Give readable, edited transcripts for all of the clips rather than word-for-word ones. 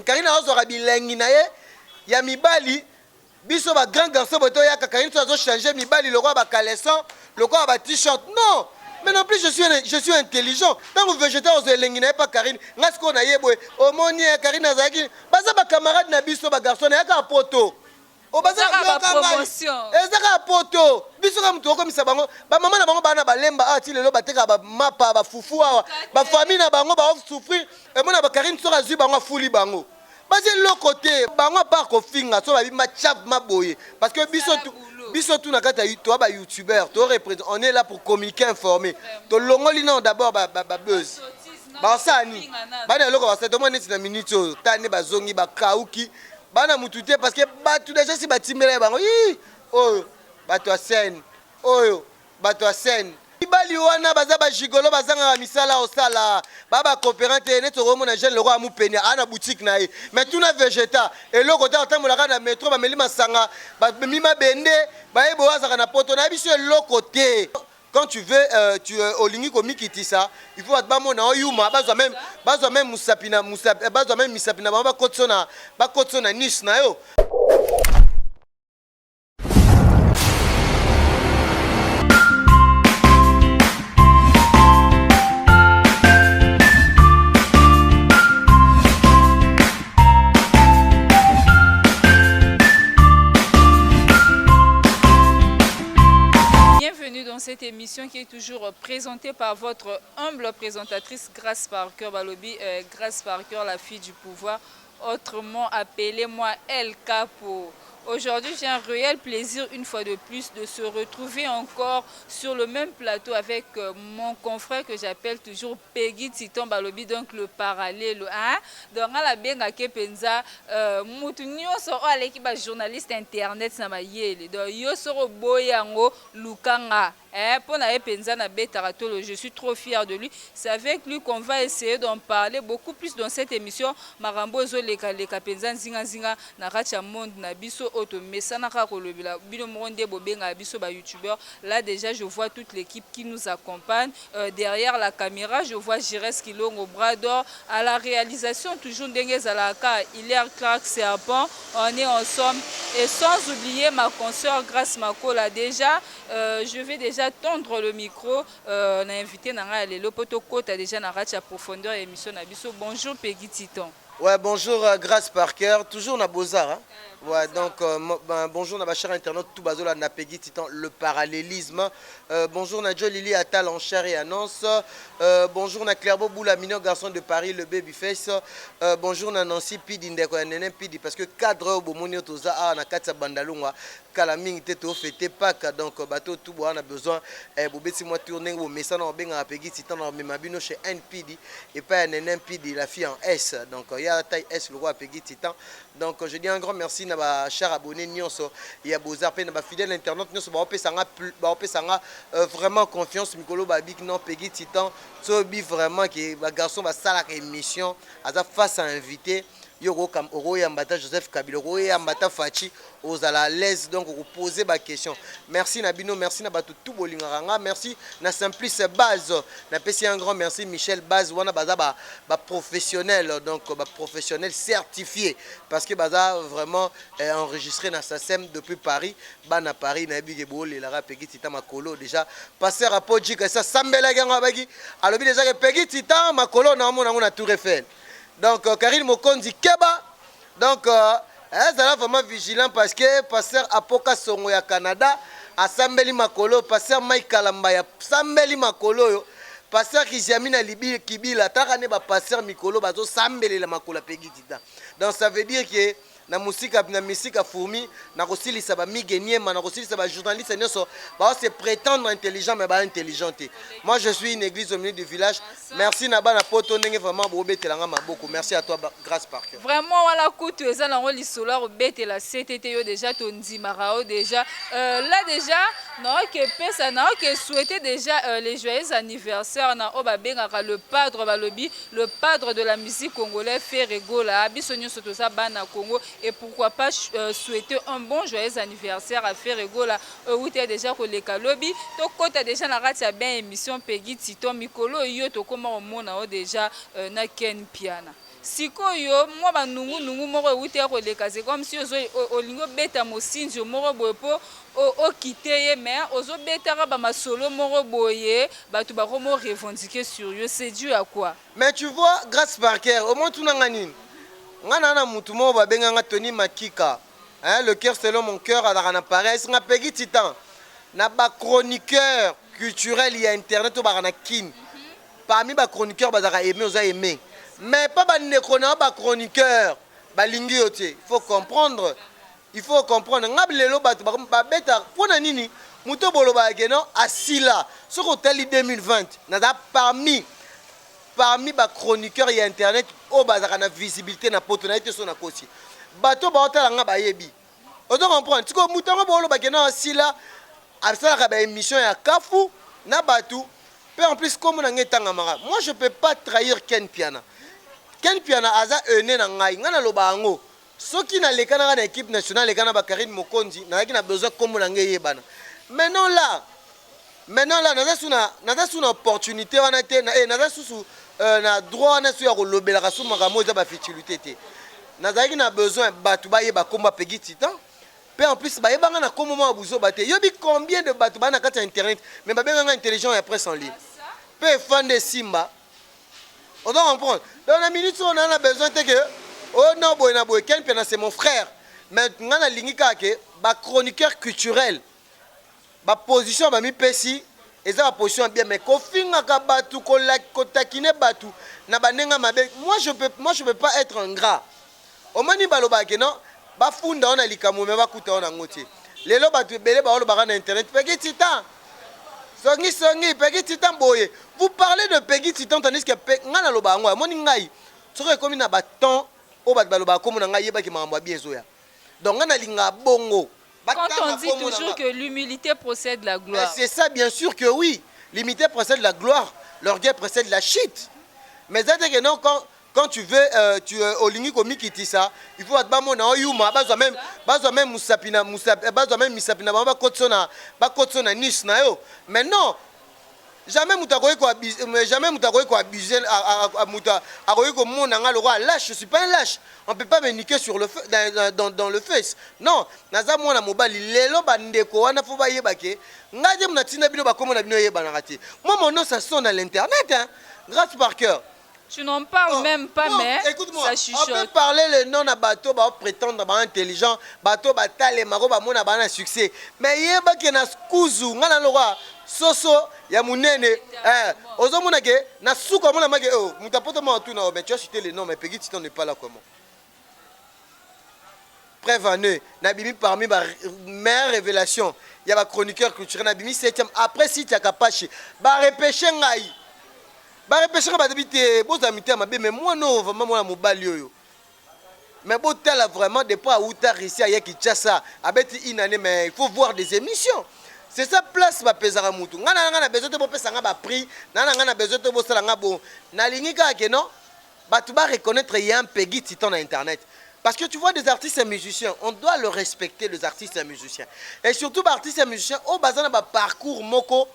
Karine azora bilengi na ye ya mibali biso ba grand garçon boto ya Karine tu azo changer mibali le roi ba caleçon le roi ba t-shirt non mais non plus je suis intelligent tant que végétarien aux elengi na pas Karine ngasko na yebwe omoni Karine azaki baza ba camarade na biso ba garçon na ya ka poto o baza ba promotion ezaka poto biso ka mutu okomisa bango ba mama na bango bana balemba ati lelo bateka ba mapa ba fufu awa ba famille na bango ba souffrir et mona ba Karine sora zu bango fuli bango basi le côté bango par ko finga so ba bima chap maboye parce que biso tout na kata toi ba youtubeur to représente on est là pour communiquer informer to longoli non d'abord ba buzz ba sani bana loko ba seto moni na minute tane bazongi ba kauki bana mutute parce que batu déjà si batimela bango oh bato a scène oyo bato a scène ibali wana baza ba gigolo bazanga misala osala baba coopérante net romona jeune le roi amupenya ana boutique na ye mais tout na végéta et le côté atambolaka na métro ba melima sanga ba mima bende ba ebo azaka na poto na biso le côté quand tu veux tu olingi komikiti ça il faut ba mona oyuma bazwa même musapina bazwa même misapina ba kotsona niche na yo. Dans cette émission qui est toujours présentée par votre humble présentatrice Grace Parker Balobi, Grace Parker, la fille du pouvoir, autrement appelez-moi El Capo. Aujourd'hui, j'ai un réel plaisir une fois de plus de se retrouver encore sur le même plateau avec mon confrère que j'appelle toujours Peggy Titon Balobi, donc le parallèle. Hein? Donc, la benga kepenza, moutunyo soro aleki ba journaliste internet na mayele. Donc, yo soro boyango lukanga. Pour la penza na betaratolo, je suis trop fier de lui. C'est avec lui qu'on va essayer d'en parler beaucoup plus dans cette émission. Marambo zo leka penza nzinga nzinga na racha monde na biso auto mesana ka kolobila bino monde bobenga biso ba youtubeur. Là déjà je vois toute l'équipe qui nous accompagne derrière la caméra. Je vois Jires Kilongo bras d'or à la réalisation toujours Dengue Zalaka, Hilaire Clark Serpent. On est ensemble et sans oublier ma consoeur Grace Makola. Déjà je vais déjà tendre le micro. On a invité Nanga Lelo Poto Kota déjà na racha profondeur émission na biso. Bonjour Peggy Titon. Ouais, bonjour Grace Parker, toujours na Beaux-Arts. Hein? Ouais, donc bonjour na chère internaute tout bazola na Peggy Titan le parallélisme. Bonjour na Joe Lily Attal en chair et annonce. Bonjour na Clairbeau Boula mignon garçon de Paris le babyface. Bonjour na Nancy Pidi ndeko ya nene Pidi parce que cadre au bomoni toza a na katsa bandalungwa kala mingi te to fêter Pâques donc bateau tout bois on a besoin bobeti moi tourner au message na benga Peggy Titan na mabino chez NPD et pas nene Pidi la fille en S donc il y a la taille S le roi Peggy Titan. Donc je dis un grand merci na ba chers abonnés nyonso ya Beaux-Arts pe na ba fidèle internaute nyonso ba opesanga vraiment confiance mikolo ba big non Peggy Titan so bi vraiment que ba garçon ba sala émission aza face à invité Yoro Kam Oro Yambata Joseph Kabila Oro Yambata Fachi aux à l'aise donc vous poser ma question. Merci Nabino, merci Nabatu tout bolinganga, merci na Simplice Base. Na pesi un grand merci Michel Base wana baza ba professionnel donc ba professionnel certifié parce que baza vraiment enregistré na SACEM depuis Paris, bana Paris na bigebo le la Peggy Titan makolo déjà passer à Podji que ça sambela ganga bagi. Alors déjà que Peggy Titan makolo na mona na Tour Eiffel. Donc Karine Mokondi Keba donc elle est vraiment vigilant parce que pasteur Apoka Songo ya Canada a Sambeli Makolo pasteur Mike Kalamba ya Sambeli Makolo pasteur Kijamina Libi Kibila takane ba pasteur Mikolo bazo Sambeli la Makolo Peggy Titan. Donc ça veut dire que na musique fourmi na kosilisa ba migeniema na kosilisa ba journaliste nyonso ba se prétendre intelligent mais ba intelligente. Moi je suis une église au milieu du village. Merci na bana poto ndenge vraiment bo betelanga maboko. Merci à toi Grace Parker. Vraiment wala kutu eza na ngoli solar betela CTT yo déjà tondi marao déjà là déjà non que pesa na que souhaiter déjà les joyeux anniversaires na obabenga le padre balobi le padre de la musique congolaise Ferregola biso nyonso toza bana Congo. Et pourquoi pas souhaiter un bon joyeux anniversaire à Ferregola où tu es déjà pour les Kalobi. Donc quand tu as déjà la radio bien émission Peggy Titon Mikolo yo to comment on a déjà na Ken Piana. sikoyo mwa banungu moko euti ya koleka c'est comme si olingi obeta mosinzi moko boye mpo okite ye mais ozobetaka bamasolo moko boye bato bakomo revendiquer sur yo, c'est dû à quoi? Mais tu vois, grâce Parker, au moins tout n'a nini. Ngana na mutu mo ba benga Tony Makika. Hein, le cœur selon mon cœur à la pareil, c'est un Peggy Titan. Na ba chroniqueur culturel il y a internet au barana kin. Parmi ba chroniqueurs bazara aimé oza aimé. Mais pas ba nekona ba chroniqueur ba lingi yote. Il faut comprendre. Il faut comprendre. Ngab lelo ba beta pona nini muto boloba geno asila. Sur hôtel 2020. Na parmi ba chroniqueurs et internet au bazar na visibilité na potonalité son na kosi bato ba hôtel nga ba yebi ozo comprendre tiko mutango bolo ba kena sila asala ka ba émission ya kafu na batu peu en plus comme na ngetanga mara. Moi je peux pas trahir Ken Piana aza ene na ngai ngana loba ngo soki na lekana na équipe nationale lekana ba Karine Mokonzi na na besoin comme na ngeye bana maintenant là naza suna opportunité wana te naza susu na droit na su ya kolobelaka su makambo eza bafutilité te nazalaki na besoin bato bayeba kombo Peggy Titan pe en plus bayebanga na kombo mwa buzo bate yobi combien de bato bana kati ya internet mais babenganga intelligent ya presse en ligne pe fande simba on doit comprendre dans la minute on a besoin te que oh non boy na boy Ken Piana c'est mon frère mais ngana lingi kake ba chroniqueur culturel ba position ba mi pesi eza ba position bien mais kofinga ka batu ko takine batu na banenga mabe. Moi je peux pas être un gras omani baloba ke non ba funda ona likamu me ba kuta ona ngoti lelo batu belé ba olo ba na internet Peggy Titan songi Peggy Titan boye. Vous parlez de Peggy Titan tandis que ngana loba ngo moni ngai soko komi na ba temps o ba baloba ko mona ngai yeba ki mambo bien zoya donc ngana linga bongo. Quand on dit toujours que l'humilité procède la gloire. C'est ça, bien sûr que oui. L'humilité procède la gloire. L'orgueil procède la chute. Mais c'est que non, quand tu veux, tu au lingi komi kiti ça, il faut être mon yuma, bazo même musapina, bazo même misapina, ba kotsona niche na yo. Mais non. Jamais mutakoye ko abuser lâche. Je suis pas un lâche. On peut pas me niquer sur le dans le face. Non, naza mwana mobali lelo bandeko wana fo ba yebake. Ngaje mnatina bino ba komo na bino yeba na rati. Moi mon nom ça sonne à l'internet hein. Grâce Parker. Tu n'en parles même pas mais ça chuchote. On peut parler le nom na bateau ba prétendre ba intelligent, bateau ba tale maro ba mona ba na succès. Mais yeba ke na skuzu ngana lora soso ya munene ozomona ke na suka mona make mutapoto ma tu na mais tu as cité les noms mais Peggy Titan n'est pas là comment. Preuve en eux nabimi parmi ba meilleure révélation il y a ba chroniqueur culturel nabimi 7e après si tu as capaché ba repêcher ngai ba repêcher ba debité boza mité mabe mais moi non vraiment moi mobali oyo mais bon tel vraiment depuis à Outa ici à Kinshasa abeti une année mais il faut voir des émissions. C'est ça place ba pesara mutu. Ngana na besoin de bo pesa nga ba prix, na besoin de bo sala nga bon. Na lingi ka ke non, ba tu ba reconnaître y a un Peggy Titan dans internet. Parce que tu vois des artistes et musiciens, on doit le respecter les artistes et musiciens. Et surtout artistes et musiciens au bazana ba parcours moko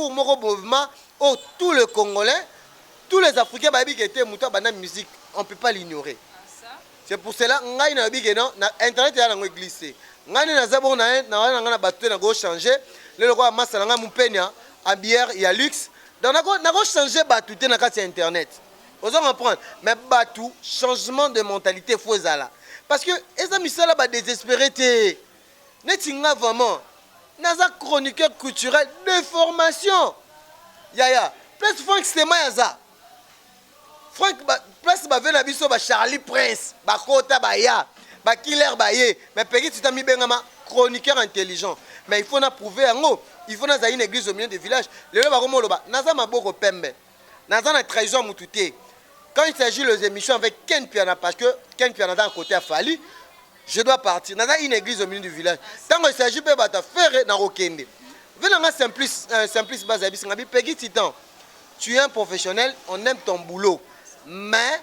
mouvement oh tout le Congolais, tous les Africains ba bi qui étaient mutu ba na musique, on peut pas l'ignorer. C'est pour cela ngai na bi ke non, na internet ya na glissé. Ngani na zabo na na bateau na go changer le roi masala nga mupenya a bière il y a luxe donc na go changer bateau na kati internet vous en comprendre mais bateau changement de mentalité faut ezala parce que eza misala ba désespéré te netinga vraiment naza chroniqueur culturel de formation yaya plus Frank Stema yaza Frank plus ba vena biso ba Charlie Prince ba kota ba ya ba killer baye mais Peggy Titan mi bengama chroniqueur intelligent mais il faut na prouver ngo il faut na za une église au milieu du village lelo ba komo loba naza maboko pembe naza na trahison mututé quand il s'agit les émissions avec Ken Piana parce que Ken Piana d'un côté a fallu je dois partir naza une église au milieu du village tant il s'agit pe bata faire na rokende venanga simplice bazabi ngabi Peggy Titan tu es un professionnel on aime ton boulot mais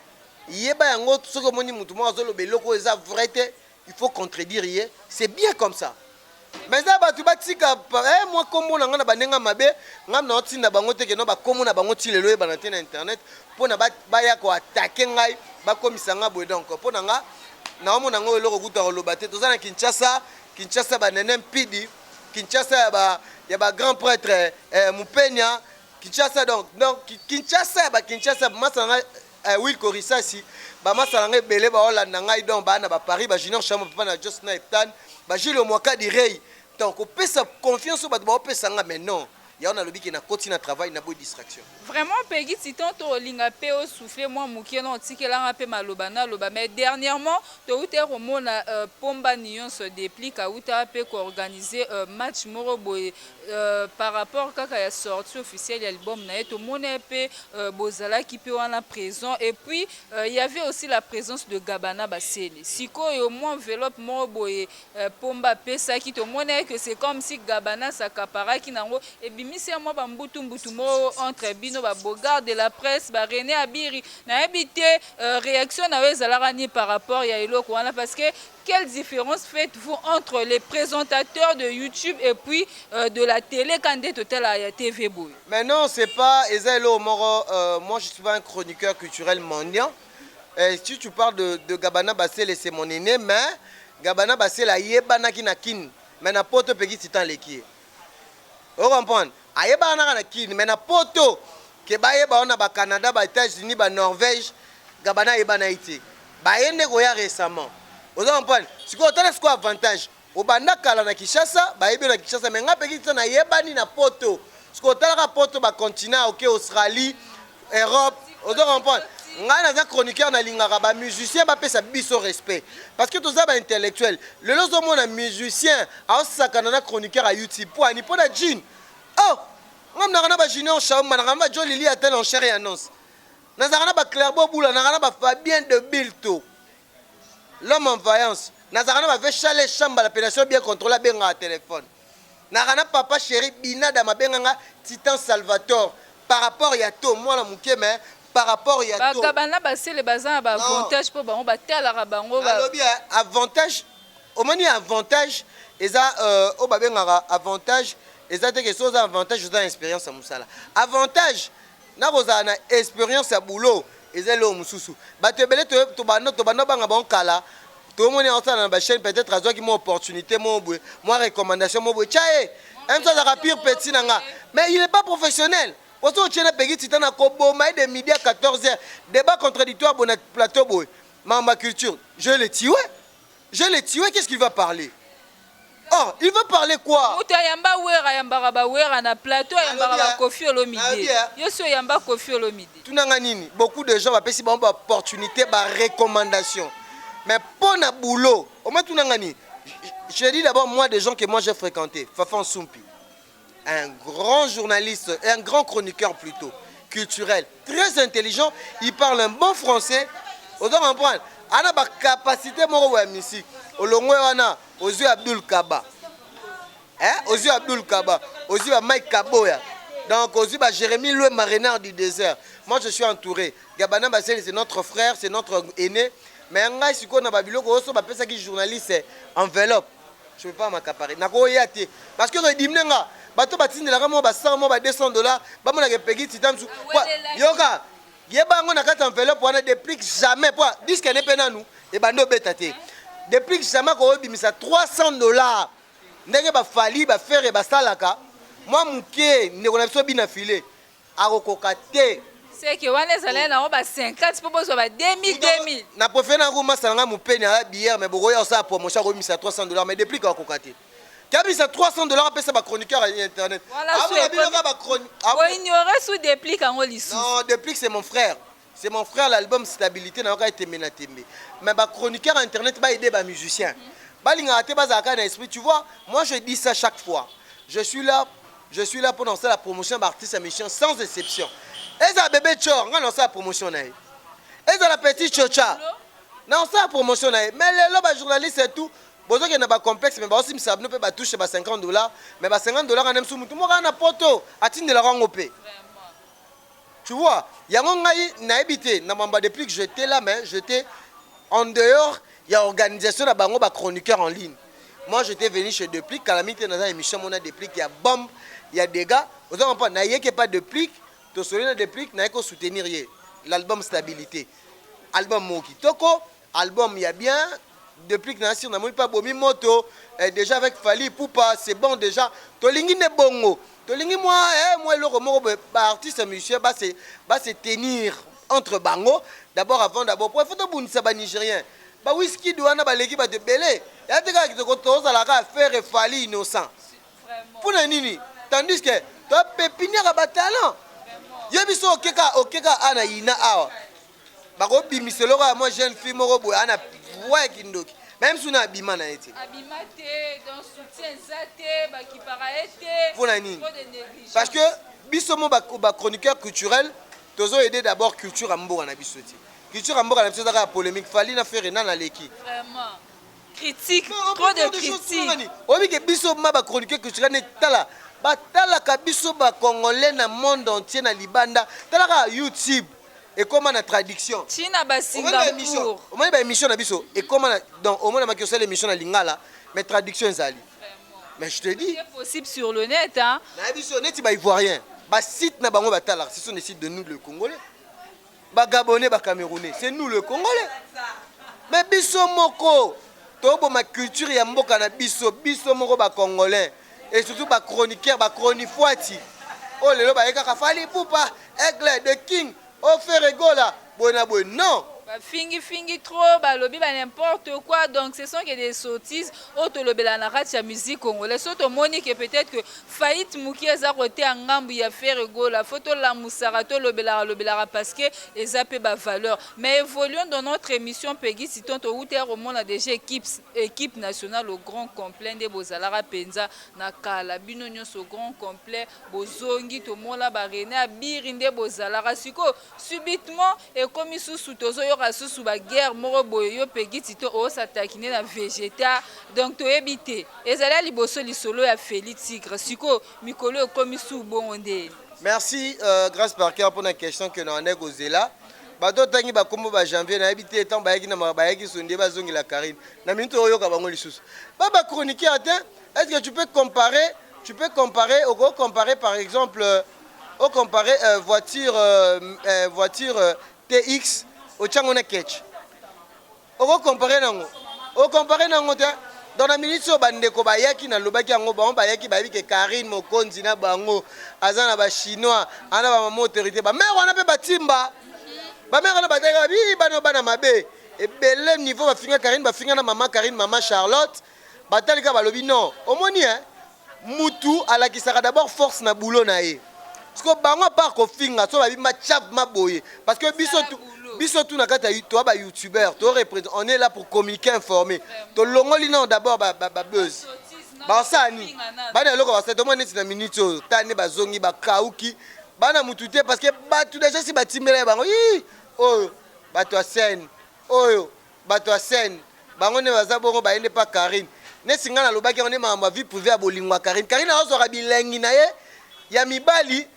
yeba yango soko moni mutu mo azolo beloko eza vrai te il faut contredire c'est bien comme ça mais ça bato batika moi kombo na nga na banenga mabe nga na otinda bango te ke no bakombo na bango ti lelo yebana te na internet mpo na baya koatake ngai bakomisa nga boye donc mpo na nga naomona ngo eloko kuta koloba te toza na Kinshasa banene mpidi Kinshasa ya ba grand prêtre Mupenya Kinshasa donc Kinshasa masala nga Will Korisasi masala nga ebele baolanda ngai donc bana ba Paris ba Junior Chambo papa na Josna Eptan ba Gilles Mwaka direi donc opesa confiance au bato baopesa nga mais non ya on a lobi ki na koti na travail na boy distraction. Vraiment Peggy Titan to linga pe o souffler moi mukie non tikela nga pe maloba na loba mais dernièrement to uter romona pomba nion se déplique a uta pe ko organiser match moro boy par rapport kaka ya sortie officielle album na to mona pe bozala ki pe wana présent et puis il y avait aussi la présence de Gabana Basele. Siko et au moins enveloppe moro boy pomba pe ça qui to mona que c'est comme si Gabana s'accapara ki nango et bimisi moi ba mbutu moro entre bino ba Bogard de la presse ba René Abiri na habité réaction na ezalaka ni par rapport ya eloko wana parce que quelle différence faites-vous entre les présentateurs de YouTube et puis de la télé quand des total à TV boy? Mais non, c'est pas Ezelo Moro, moi je suis pas un chroniqueur culturel mendiant. Si tu parles de Gabana Basele, c'est mon aîné, mais Gabana Basele a yebana ki na kin, mais na poto Peggy Titan leki. Vous comprenez? Ayeba na kin, mais na poto ke bayeba on a ba Canada, ba États-Unis, ba Norvège, Gabana yebana ite. Ba yende goya récemment. Vous comprenez? C'est quoi le avantage? Au banda kala na Kinshasa, ba yebi na Kinshasa, mais nga Peggy Titan na yebani na poto. Ce qu'on a poto ba continent, OK, Australie, Europe, vous comprenez? Nga na chroniqueur na lingaka ba musicien ba pesa biso respect parce que tous ça ba intellectuel le lozo mona musicien a sakana na chroniqueur à YouTube pour ani pour na jean oh ngam na ba Junior Chambo na ba Joe Lili Atel en chair et annonce na zakana ba Clairbo Boula na ba Fabien de Bilto l'homme en vaillance na zakana ba Vechale Chamba la pénation bien contrôlée benga à téléphone na kana papa chéri Binada mabenga Titan Salvatore par rapport ya to moi la muké mais par rapport il y a tout. Gabana Basele bazan ba avantage pour bango ba tala bango ba. Alors bien avantage au moni avantage eza o ba bengaka avantage eza te que chose avantage eza expérience à musala. Avantage na boza na expérience à boulot eza le mususu. Ba te belé to bana banga bon kala. Tout le monde est en train de chaîne peut-être à qui mon opportunité mon recommandation mon tchaé. Un ça la pire petit nanga. Mais il est pas professionnel. Parce que tu as Peggy Titan à Kobo, de midi à 14h, débat contradictoire pour notre plateau, boy. Mamba culture, je l'ai tué, qu'est-ce qu'il va parler? Oh, il va parler quoi? Muta yamba wera na plateau yamba Kofi Olomide. Yoso yamba Kofi Olomide. Tunanganini, beaucoup de gens appellent si opportunité, par recommandation. Mais pour na boulot, au moins tunangani. Je dis d'abord moi des gens que moi j'ai fréquentés, Fafan Soumpi. Un grand journaliste, un grand chroniqueur plutôt, culturel, très intelligent, il parle un bon français. Vous devez comprendre. Il a une capacité de musique. Ozu Abdul Kaba. Ozu Abdul Kaba. Ozu Mike Kaboya. Donc Ozu Jérémy le Marénard du désert. Moi je suis entouré. Gabana Basele c'est notre frère, c'est notre aîné. Mais si on a Babylone, on a un journaliste enveloppe. Je ne peux pas m'accaparer. Parce que je dis bato batindi la kamo ba 100 mo ba 200 dollars ba mona ke Peggy Titan su yoka yeba ngo na kata enveloppe wana déplique jamais quoi disque ne pena nous et bando betate déplique jamais ko bimisa 300 dollars ndenge ba fali ba faire ba salaka moi muke ndeko na biso bina filé akokoka te c'est que wana ezala na ba 50 po bozo ba 2000 na profena ngo masanga mupeni a bière mais bokoya osa promotion ko bimisa 300 dollars mais déplique akokoka te. Kabi ça 300 dollars paye ça ba chroniqueur à internet. Voilà, ignorer sous déplique en lissu. Non, déplique c'est mon frère. C'est mon frère l'album Stabilité n'a pas été menatemé. Mais ba chroniqueur à internet ba aider ba musicien. Ba linga te ba zaka na esprit, tu vois, moi je dis ça chaque fois. Je suis là pour lancer la promotion d'artistes musiciens sans exception. Et ça bébé Chor, on lance la promotion na. Et ça la petite Chocha. Non, ça la promotion na. Mais les ba journalistes et tout. Bozo qui n'a pas complexe mais aussi ça ne peut pas toucher 50 dollars mais 50 dollars en sous tout monde na poto atine la rangopé. Tu vois, il y a un na habité na mamba depuis que j'étais là mais j'étais en dehors, il y a organisation na bango ba chroniqueur en ligne. Moi, j'étais venu chez Deplique. Calamité dans une émission, on a Deplique, il y a bombe, il y a des gars. Vous avez compris, il n'y a pas de Deplique. Tu as Deplique, il n'y a qu'à soutenir l'album Stabilité. Album Moki Toko, album il y a bien. Deplique, on n'a pas bomi moto. Déjà avec Fali Poupa, c'est bon déjà. Tolingi ne bongo. Tolingi moi, le artiste musicien, c'est tenir entre bango. D'abord, pour il faut que ça nigérien. Bah whisky douana ba l'équipe de belé. Il y a des gars qui te la faire Fali innocent. Pour nini. Tandis que toi pépinière à talent. Yebiso okeka ana ina awa. Bako bimiselo ka moi jeune fille moko boy ana ouais kindoki. Même si on a abima na été. Abima te dans soutien zate ba qui para été. Pour nini. Parce que biso mo ba chroniqueur culturel, tozo aider d'abord culture à mboka na biso ti. Culture à mboka na biso za polémique Fali na faire na leki. Vraiment. Critique, trop de critiques. Obi ke biso ma ba chroniqueur culturel ne tala. Batala kabiso ba congolais na monde entier na libanda. Tala ka YouTube. Et comment la traduction? China ba Singapour. Au moins ba émission na biso et comment donc au moins ma que c'est l'émission na lingala mais traduction ezali. Mais je te dis c'est possible sur le net hein. Na biso net ba ivoirien. Ba site na bango batala, ce sont des sites de nous le Congolais. Ba Gabonais, ba Camerounais, c'est nous le Congolais. Mais biso moko tobo ma culture ya mboka na biso moko ba Congolais et surtout ba chroniqueur, ba chronifuati. Oh lelo ba eka Fali Poupa, Aigle de King. Oh, faire rigola, non. Fingi trop, lobby n'importe quoi. Donc ce sont que des sottises. Auto lobby la narration musique congolaise. Surtout Monique peut-être que faillite Mouki a roté en gambe il a fait rigola. Photo la moussarato lobby la parce que les appels ba valeur. Mais évoluons dans notre émission Peggy si tant au au monde a déjà équipe nationale au grand complet de Bozalara Penza Nakala Binonyo au grand complet Bozongi to mola barena birinde Bozalara siko subitement et comme sous tozo sous la guerre moro boyo pegi tito o s'attaquer na végéta donc to éviter ezala liboso lisolo ya Félix Tigre siko mikolo comme sous bonde. Merci grâce par cœur pour la question que nous avons posée là. Bato tangi ba kombo ba janvier na habité tant ba yaki na ba yaki sonde ba zongi la Karine na minute oyo ka bango lisusu ba chroniquer atteint. Est-ce que tu peux comparer par exemple au comparer voiture TX au Tchangona Ketch. On comparer nango. Dans la minute so bandeko bayaki na lobaki yango bayaki ke Karine Mokonzi na bango azana ba chinois ana ba mama autorité ba mère wana pe batimba. Ba mère na bataka bi bana mabe. Et bel niveau ba finga Karine ba finga na mama Karine mama Charlotte. Batalika balobi non. Omoni hein. Mutu ala ki sera d'abord force na boulot na ye. Parce que bango par ko finga so ba bi ma chap ma boye parce que biso tout na kata toi ba youtubeur toi représente on est là pour communiquer informer to longoli non d'abord ba buzz ba sani bana loko ba c'est au moins na minute tane ba zongi ba kauki bana mutute parce que ba tout déjà si ba timela bango oh ba to scène oyo ba to scène bango ne baza bongo ba ende pa Karine ne singa na lobaki on est ma vie privée à bolingwa Karine azora bilengi na ye ya mibali.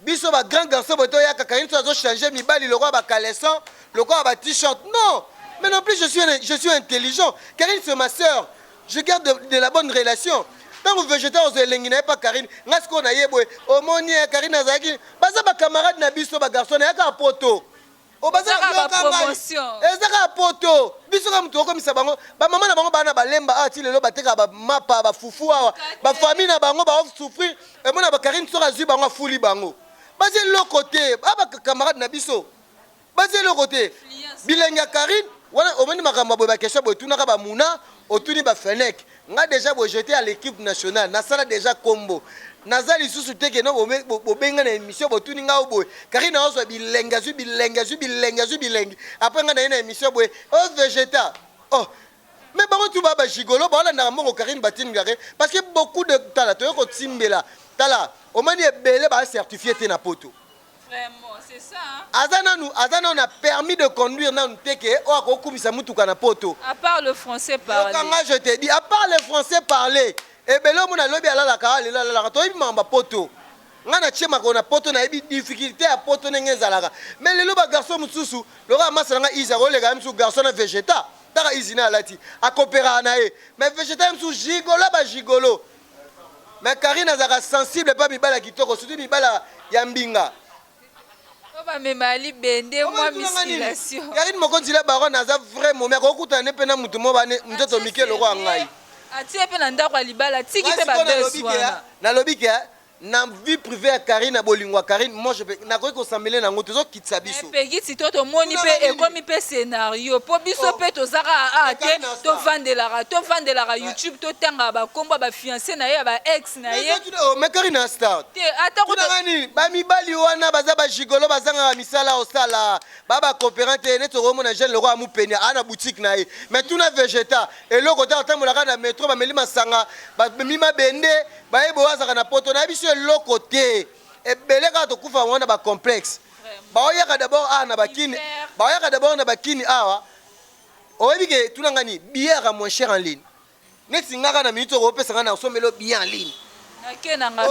Biso ba grand garçon boto ya Karine tu as changé mibali le roi ba caleçon le roi ba t-shirt non mais non plus je suis intelligent Karine c'est ma sœur je garde de la bonne relation tant que végétarien aux elengi na pas Karine ngasko na yebwe o moni Karine azaki baza ba camarade na biso ba garçon ya ka poto o baza ba promotion ezaka poto biso ka muto ko misa bango ba mama na bango bana balemba ati lelo bateka ba mapa ba fufu awa ba famille na bango ba souffrir et mona ba Karine sera zu bango fuli bango. Basé le côté, camarade Nabiso. Basé le côté. Bilenga Karine, voilà, au moins ma camarade question, tout n'a pas mouna, au tout ba Fennec. N'a déjà jeté à l'équipe nationale, n'a ça déjà combo. Nazali sous te que non, au benga na émission, au tout n'inga au boy. Karine a aussi bilenga. Après on a une émission boy, oh végéta. Oh. Mais par contre tu vas gigolo, bah là n'a pas Karine Batine garé, parce que beaucoup de talent, tu es Timbela. Tala, au moins belé ba certifié te na poto. Vraiment, c'est ça. Azana on a permis de conduire na nteke o akokumisa mutuka na poto. À part le français parler. Kanga je te dis, à part le français parler, et belo mona lobi ala la to ibi mamba poto. Ngana chema ko na poto na ibi difficulté à poto nengezalaka. Mais le loba garçon mususu, le roi masanga isa ko le ga msu garçon na végéta. taka izina alati akopera na ye mais végétal msu gigolo ba gigolo mais Karine azaka sensible pas mibala kitoko surtout mibala ya mbinga bamemali bende mwa musculation Karine mokonzi la baron aza vraiment mais akokuta ne pena mutu mo bane mtoto mike loko ngai atie pe na ndako ya libala tiki pe ba besoin na lobike na vie privée ya Karine na bolingwa Karine moi je na ko s'embêler na ngoto zo kitsa biso pegi ti to moni pe ekomi pe scénario po biso pe to zaka a te to vandelaka YouTube to tanga ba komba ba fiancé na ye ba ex na ye mais Karine star te ata ko ngani ba mibali wana baza ba gigolo bazanga misala osala baba coopérante ne to romona jeune le roi amupeni ana boutique na ye mais tuna végéta eloko ta tamolaka na métro ba melima sanga ba mima bende ba ebo azaka na poto na biso eloko te ebele ka to kufa wana ba complexe ba oyaka d'abord na bakini ba oyaka d'abord na bakini awa oyebike tuna ngani billet à moins cher en ligne neti ngaka na minute ko pesa ngana osomelo billet en ligne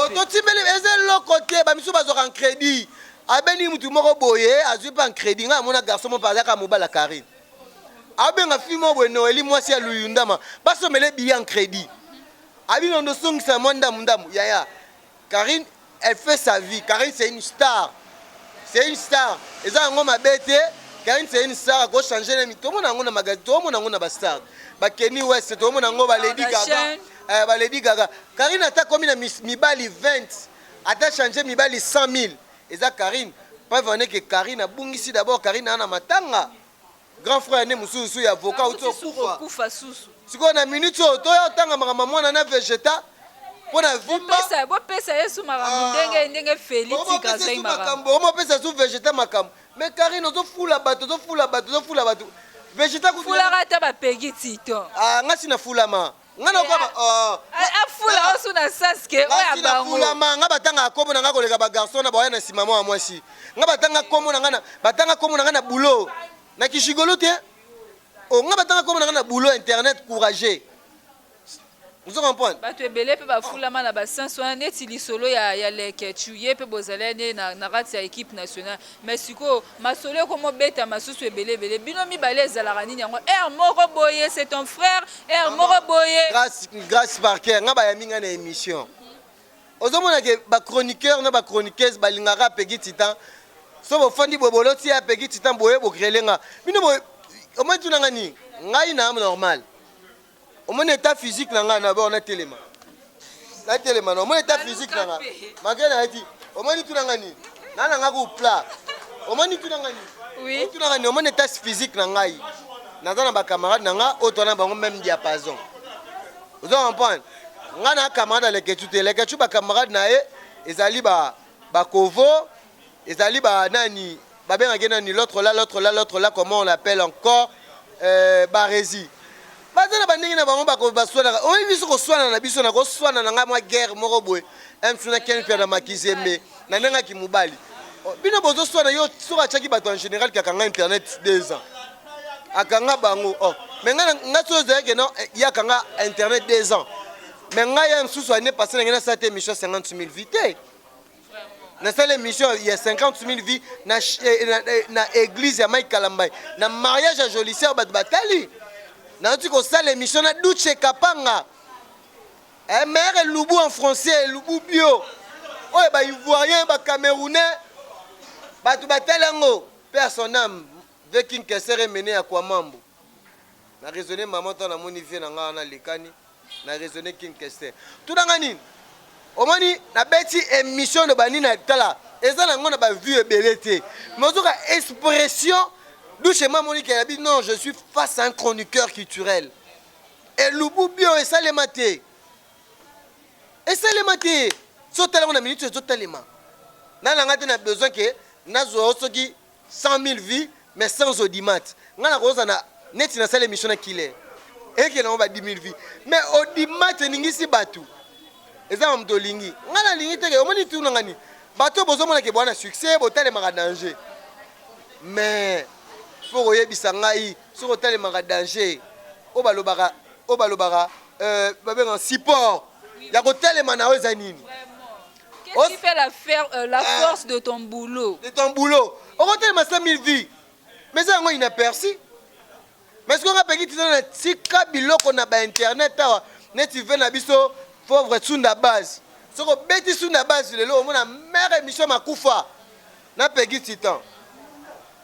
ototimeli eza eloko te bamiso bazoka en crédit abeni mutu moko boye azwi pa en crédit nga mona garçon mo bazaka mobala Karine abenga fimo bueno eli mwasi ya luyundama basomele billet en crédit abino ndo songisa mwanda mundamu yaya Karine elle fait sa vie Karine c'est une star et ça ngoma bete Karine c'est une star ko changer na mito mona ngona magazi to mona ngona ba star ba Kenny West to mona ngo ba Lady Gaga ba Lady Gaga Karine ata komi na mibali 20 ata changer mibali 100 000 et ça Karine pas venir que Karine a bungisi d'abord Karine ana matanga grand frère ne mususu ya avocat uto kufa susu siko na minute to ya tanga mama mwana na végéta pona vimba bo pesa yesu makambo ndenge Félix Kazai makambo omo pesa su végéta makambo mais Karine ozo fula bato végéta fula rata ba pegi tito ngasi na fulama ngana kwa afula osu na saske oya bango fulama nga batanga akobo na nga koleka ba garçon na baya na sima mwa mwasi nga batanga komo na ngana batanga komo na ngana boulot na kishigolo te nga batanga komo na ngana boulot internet courageux. Vous comprenez? Bato ebele pe bafulama na basanso neti lisolo ya leke tuye pe bozalene na rati ya équipe nationale mais siko masolo ko mo beta masusu ebele bino mibale ezalaka nini yango moko boye c'est ton frère moko boye grâce Parker nga ba ya minga na émission ozomona ke ba chroniqueur na ba chroniqueuse balingaka pegi titan so bo fandi bobolo ti ya pegi titan boye bo grelenga bino boye o moins tu nanga ni ngai na normal au moins état physique nanga na ba on a téléma non mon état physique nanga magana ati au moins tu nanga ni nanga ko plat au moins tu nanga ni oui tu nanga ni au moins état physique nanga yi nazana ba camarade nanga otona bango même diapason vous comprenez ngana camarade les ketu ba camarade na e ezali ba kovo ezali ba nani ba benga nani l'autre là comment on l'appelle encore barési bazana bandingi na bango bako baswana o biso ko swana na biso na ko swana na ngamwa guerre moko boye mtuna ken pia na makizembe na nenga ki mubali bino bozo swana yo soka chaki bato en général ki akanga internet 2 ans akanga bango mais nga so zeke non ya kanga internet 2 ans mais nga ya msusu ane passé na sa émission 50 000 vies na cette émission il y a 50 000 vies na église ya Mike Kalambai na mariage à Jolissier batali na tu ko ça l'émission na Duche Kapanga mère Lubu en français Lubu bio oye ba ivoirien ba camerounais ba tu batelango personne âme vekin kesere mené à quoi mambo na raisonner maman ton na moni vie na nga na lekani na raisonner kin kester tout dans nini omoni na beti émission de bani na tala eza na ngona ba vue belete mozoka expression d'où chez moi Monique a dit non je suis face à un chroniqueur culturel et Lubu bio et ça les maté so tellement na minute so tellement na ngate na besoin que nazo soki 100 000 vies mais sans audimat ngana ko na net na sale émission na killer et que na ba 10 000 vies mais audimat ningisi batu eza mto lingi ngana lingi te omoni tu ngani bato bozo mona ke bwana succès botale maka danger mais pour oyebisa ngai sur hôtel maka danger o balobaka babenga support ya hôtel mana eza nini qu'est-ce qui fait la force de ton boulot au hôtel ma 100 000 vies mais ça ngo inaperçu mais ce qu'on a payé na tika biloko na ba internet awa neti ve na biso pauvre sunda base soko beti sunda base lelo omona mère émission makufa na pegi titan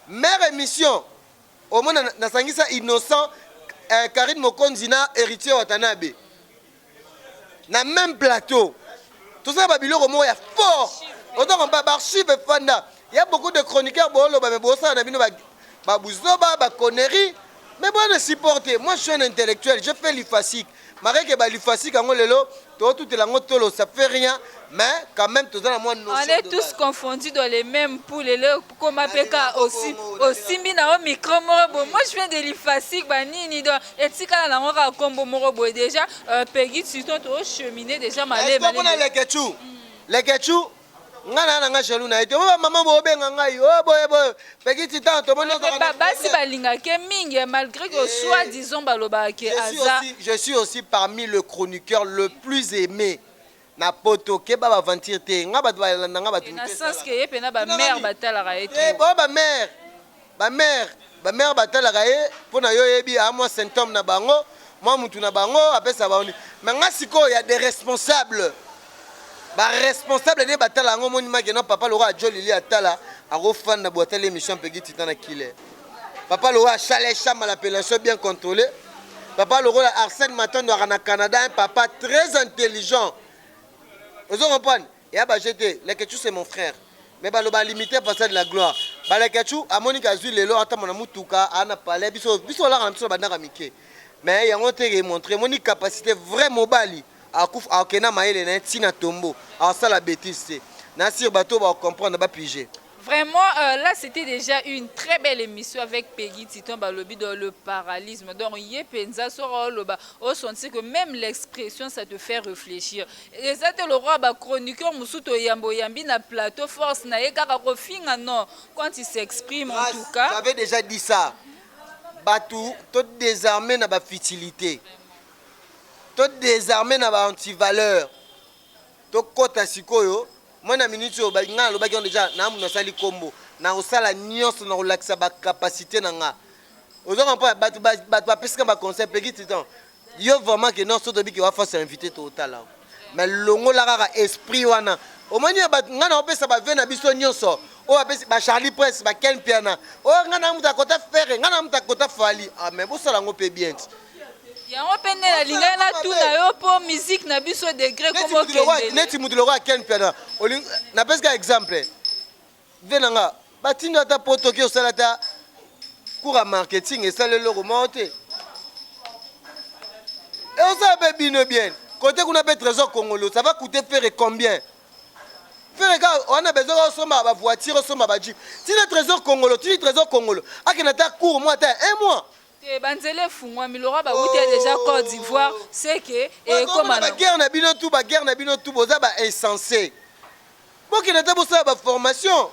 mère émission omona na sangisa innocent Karine Mokonzi na héritier Watanabe na même plateau tout ça ba biloko mo ya fort autant ba archive fanda il y a beaucoup de chroniqueurs bolo ba bossa na bino ba buzoba ba conneries. Mais bon, ne supporter. Moi, je suis un intellectuel. Je fais l'IFASIC. Marek et l'IFASIC, tout est là, ça fait rien. Mais quand même, tout ça, moi, on est tous confondus dans les mêmes poules. Et là, comme APK aussi, aussi, micro morobo. Moi, je viens de l'IFASIC, banini. Et si quand on a un combo morobo, déjà, Peggy, tu t'es cheminé déjà malé. Est-ce qu'on a les ketchou? Les ketchou? Ngana chelou na été maman bobenga ngai oh boy boy peki titan to mona basi balinga ke mingi malgré que soit disons baloba ke aza je suis aussi parmi le chroniqueur le plus aimé na poto ke ba aventure te nga ba balanda nga ba tu na sens que ye pena ba mère batala ka eto bon ba mère batala ka e pona yo yebi a moi symptôme na bango moi mutu na bango apesa ba mais nga siko ya des responsables ba responsable de batala ngo moni magena papa Laurent Jolili atala a refan na boîte l'émission Peggy Titan na killer papa Laurent Chalet Cham à l'appellation bien contrôlée papa Laurent Arsène Matin dans le Canada un papa très intelligent vous comprenez et à jeté les Ketchou c'est mon frère mais ba loba limité passer de la gloire ba les Ketchou a Monica Zui lelo ata mona mutuka ana parler biso la na biso bandaka mike mais yango te montrer moni capacité vraiment bali akuf akena maele na tina tombo a ça la bêtise na sir bateau va comprendre ba piger vraiment là c'était déjà une très belle émission avec Peggy Titan balobi dans le paralysme donc yé penza soro loba on sentit que même l'expression ça te fait réfléchir et ça te le roi ba chroniqueur musuto yambo yambi na plateau force na yekaka kofinga non quand il s'exprime en tout cas j'avais déjà dit ça batou tout désarmé na ba futilité tout désarmé na ba anti-valeur to kota sikoyo mona minute o ba nga lo ba déjà na mu na sali kombo na osala nyonso na relaxa ba capacité na nga ozo comprendre ba pesika ba conseil Peggy Titan yo vraiment que non so to bi ki wa face invité total mais longo la kaka esprit wana o mani ba nga na opesa ba ve na biso nyonso o ba Charlie Press ba Ken Piana o nga na mu ta kota faire nga na mu ta kota fali ah mais bo sala ngo pe bien yango pene la linga na tout na yo po musique na biso degré comme kende neti mutu loko Ken Piana na peska exemple venanga batinda ata poto ki osala ta cours à marketing et ça le loko monte et on s'appelle bien côté qu'on appelle trésor congolais ça va coûter faire combien faire gars on a besoin de somma ba voiture somma ba jeep si le trésor congolais akena ta cours moi ta un mois banzele fungwa milora ba wuti déjà Côte d'Ivoire c'est que et comme la guerre na bino tout boza ba insensé bon qui n'était pas ça ba formation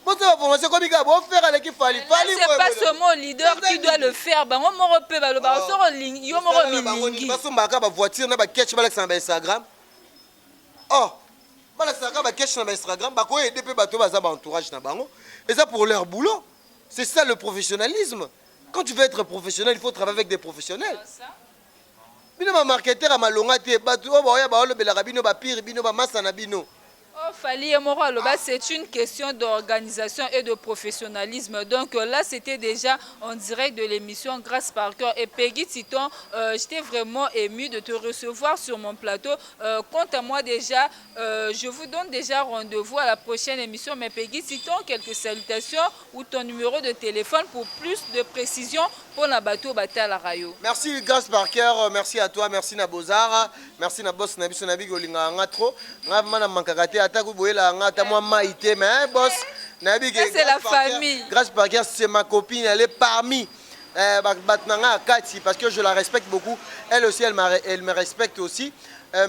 bon ça formation comme il va faire avec il fallait c'est pas seulement leader qui doit le faire ba on mo repé ba lo ba so yo mo mingi ba so mbaka ba voiture na ba catch ba sur Instagram oh ba ça ba catch na Instagram ba ko aider pe ba to ba za ba entourage na bango et ça pour leur boulot c'est ça le professionnalisme. Quand tu veux être professionnel, il faut travailler avec des professionnels. Bino ba marketeur a malonga te batu o ba ya ba lo bela bino ba pire bino ba masa na bino. Oh Fali et Moro Aloba, c'est une question d'organisation et de professionnalisme. Donc là, c'était déjà en direct de l'émission Grâce par cœur. Et Peggy Titan, j'étais vraiment émue de te recevoir sur mon plateau. Quant à moi déjà, je vous donne déjà rendez-vous à la prochaine émission. Mais Peggy Titan, quelques salutations ou ton numéro de téléphone pour plus de précision pour la bateau à la rayo. Merci Grâce par cœur, merci à toi, merci Nabozara, merci Nabos Nabi Sonabi Golinga Ngatro. Ngavana Mankagate Ataku Boela Ngata moi Maïté, mais boss Nabi. C'est la famille. Grâce par cœur, c'est ma copine, elle est parmi. Batnanga Kati, parce que je la respecte beaucoup. Elle aussi, elle me respecte aussi.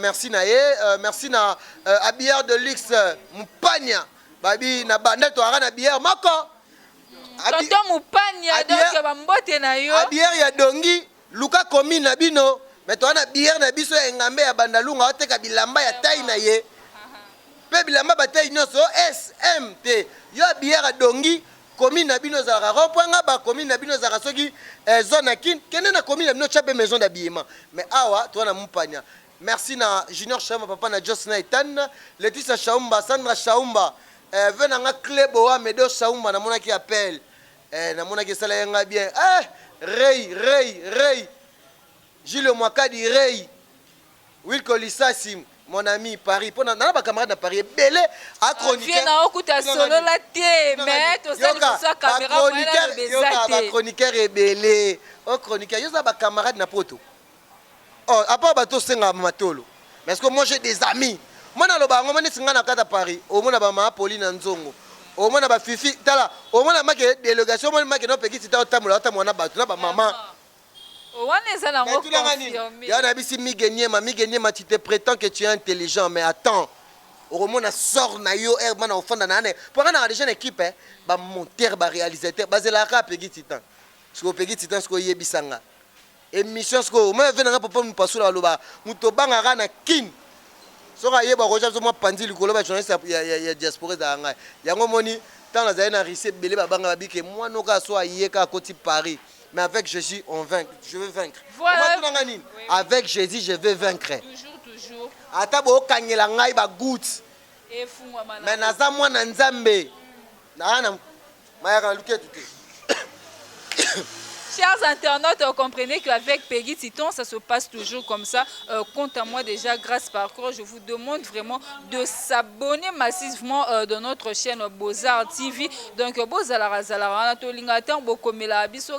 Merci Naye, merci na Abière de Lix, Moupania. Babi na bandette ou arana bière Mako. Tonton Moupania donc bambote na yo. Bière ya dongi, Luka komi na bino, mais toi na bière na biso engambe ya bandalunga oteka bilamba ya taille na ye. Pe bilamba ba taille nyonso SMT. Yo bière ya dongi, commune na bino ezalaka rond-point nga bacommune na bino ezalaka soki zone na kine kende na commune na bino tya mpe maison d'habillement mais awa toza na mopania. Merci na Junior Shaumba papa na Josna Etan Laetitia Shaumba Sandra Shaumba venanga Kleboa Medo Shaumba namonaki appel namonaki esala yenga bien Rey Gilles Mwakadi Rey Wilko Lisasi mon ami Paris pour nana ba camarade na Paris belé a chroniqueur na okuta solo la té mais to ça sur caméra ba chroniqueur est belé o chroniqueur yo za ba camarade na poto oh à part bato senga matolo parce que moi j'ai des amis moi na loba ngoma ni singa na kata Paris au mona ba ma Pauline Nzongo au mona ba Fifi tala au mona make délégation moi make no peki tita otamula na bato na ba maman. Il y a un Migueniema, tu te prétends que tu es intelligent, mais attends. Au moment où sort na yo man au fond de l'année. Pour un déjà une équipe, ba monteur, ba réalisateur, ba zelaka pegi titan. Sko pegi titan sko yebisanga. Émission sko moi venanga papa mu pasula loba, muto banga na kin. Soka yeba roja zo mo pandi likolo ba journaliste ya diaspora za nga. Yango moni tant la zaina risé belé ba banga bike moi no ka so yeka koti Paris. Mais avec Jésus, on vaincre. Je veux vaincre. Voilà. Oui. Avec Jésus, je veux vaincre. Toujours. Atabo kangela ngai ba good. Et fou moi mana. Mais naza mwana nzambe. Na mayaka luke tuté. Chers internautes, comprenez qu'avec Peggy Titon, ça se passe toujours comme ça. Quant à moi, déjà, grâce parcours, je vous demande vraiment de s'abonner massivement dans notre chaîne Beaux-Arts TV. Donc, Beaux-Arts,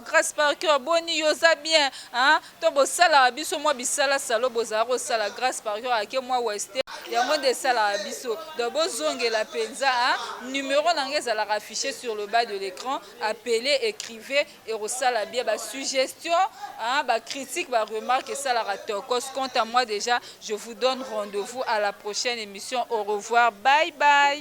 grâce parcours, boni yosa bien. Hein? Donc, sala abiso, moi, bisala salo, Beaux-Arts, sala grâce parcours, à moi, Wester. Il y a moins de sala abiso. De Bozong et la Penza, numéro d'anglais à la affiché sur le bas de l'écran. Appelez, écrivez et resala bien. Suggestion, critique, remarque et ça la ratokos. Quant à moi déjà, je vous donne rendez-vous à la prochaine émission. Au revoir, bye bye.